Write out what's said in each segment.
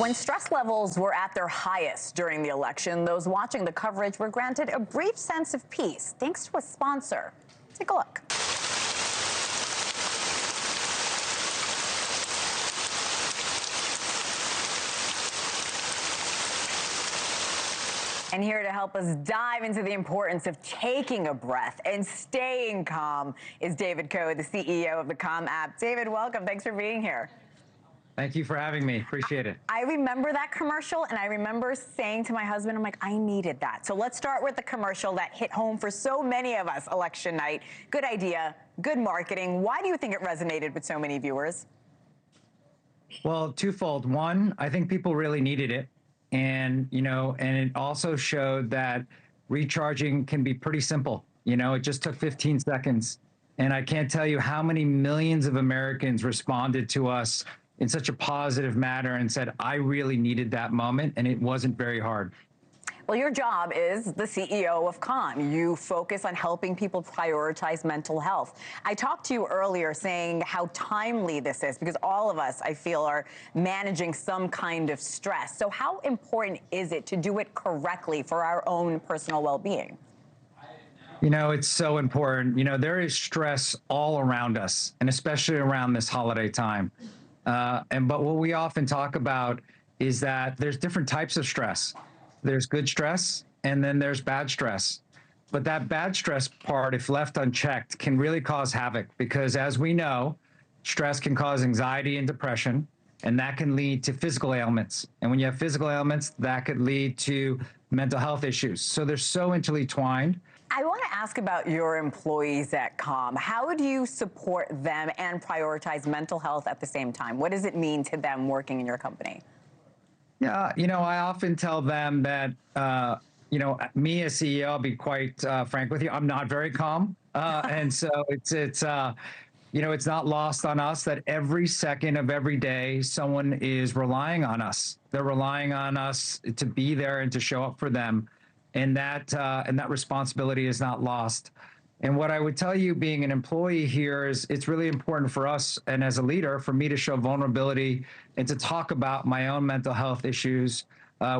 When stress levels were at their highest during the election, those watching the coverage were granted a brief sense of peace thanks to a sponsor. Take a look. And here to help us dive into the importance of taking a breath and staying calm is David Coe, the CEO of the Calm app. David, welcome. Thanks for being here. Thank you for having me. Appreciate it. I remember that commercial, and I remember saying to my husband, I'm like, I needed that. So let's start with the commercial that hit home for so many of us election night. Good idea, good marketing. Why do you think it resonated with so many viewers? Well, twofold. One, I think people really needed it. And, and it also showed that recharging can be pretty simple. It just took 15 seconds. And I can't tell you how many millions of Americans responded to us in such a positive manner and said, I really needed that moment, and it wasn't very hard. Well, your job is the CEO of Calm. You focus on helping people prioritize mental health. I talked to you earlier saying how timely this is because all of us, I feel, are managing some kind of stress. So how important is it to do it correctly for our own personal well-being? It's so important. There is stress all around us, and especially around this holiday time. But what we often talk about is that there's different types of stress. There's good stress, and then there's bad stress. But that bad stress part, if left unchecked, can really cause havoc because, as we know, stress can cause anxiety and depression, and that can lead to physical ailments. And when you have physical ailments, that could lead to mental health issues. So they're so intertwined. I want to ask about your employees at Calm. How do you support them and prioritize mental health at the same time? What does it mean to them working in your company? Yeah, I often tell them that, me as CEO, I'll be quite frank with you, I'm not very calm. And so it's not lost on us that every second of every day, someone is relying on us. They're relying on us to be there and to show up for them. And that responsibility is not lost. And what I would tell you being an employee here is it's really important for us and as a leader for me to show vulnerability and to talk about my own mental health issues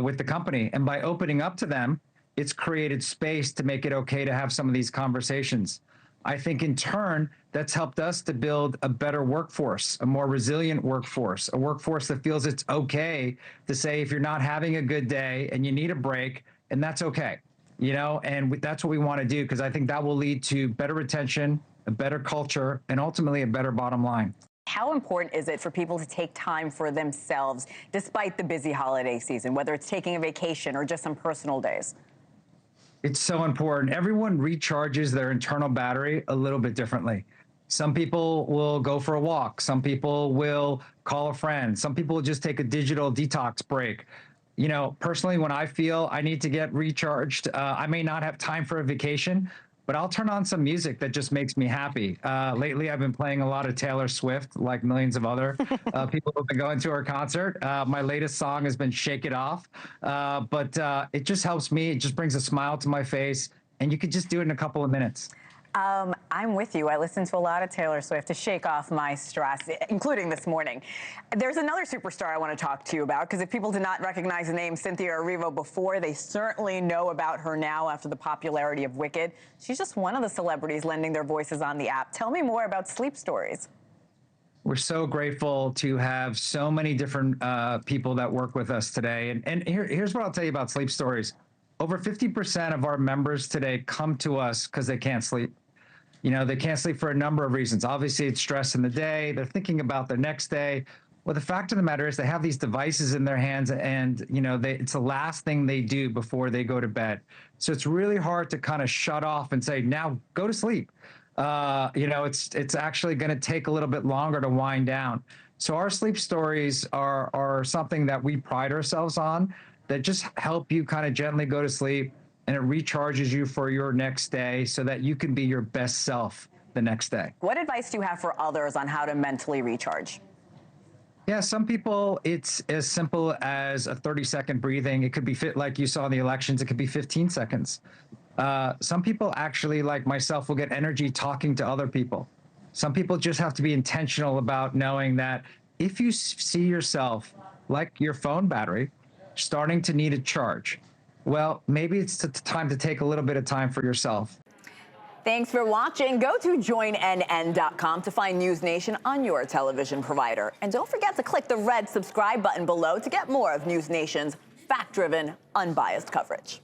with the company. And by opening up to them, it's created space to make it okay to have some of these conversations. I think in turn, that's helped us to build a better workforce, a more resilient workforce, a workforce that feels it's okay to say if you're not having a good day and you need a break, and that's okay. And that's what we want to do, because I think that will lead to better retention, a better culture, and ultimately a better bottom line. How important is it for people to take time for themselves despite the busy holiday season, whether it's taking a vacation or just some personal days? It's so important. Everyone recharges their internal battery a little bit differently. Some people will go for a walk. Some people will call a friend. Some people will just take a digital detox break. Personally, when I feel I need to get recharged, I may not have time for a vacation, but I'll turn on some music that just makes me happy. Lately, I've been playing a lot of Taylor Swift, like millions of other people who've been going to her concert. My latest song has been Shake It Off, but it just helps me. It just brings a smile to my face, and you could just do it in a couple of minutes. I'm with you. I listen to a lot of Taylor Swift to shake off my stress, including this morning. There's another superstar I want to talk to you about, because if people did not recognize the name Cynthia Erivo before, they certainly know about her now after the popularity of Wicked. She's just one of the celebrities lending their voices on the app. Tell me more about Sleep Stories. We're so grateful to have so many different people that work with us today. And here's what I'll tell you about Sleep Stories. Over 50% of our members today come to us because they can't sleep. They can't sleep for a number of reasons. Obviously, it's stress in the day. They're thinking about their next day. Well, the fact of the matter is they have these devices in their hands, and it's the last thing they do before they go to bed. So it's really hard to kind of shut off and say, now go to sleep. It's actually going to take a little bit longer to wind down. So our sleep stories are something that we pride ourselves on, that just help you kind of gently go to sleep, and it recharges you for your next day so that you can be your best self the next day. What advice do you have for others on how to mentally recharge? Yeah, some people, it's as simple as a 30-second breathing. It could be like you saw in the elections, it could be 15 seconds. Some people actually, like myself, will get energy talking to other people. Some people just have to be intentional about knowing that if you see yourself like your phone battery, starting to need a charge. Well, maybe it's time to take a little bit of time for yourself. Thanks for watching. Go to joinnn.com to find NewsNation on your television provider. And don't forget to click the red subscribe button below to get more of NewsNation's fact-driven, unbiased coverage.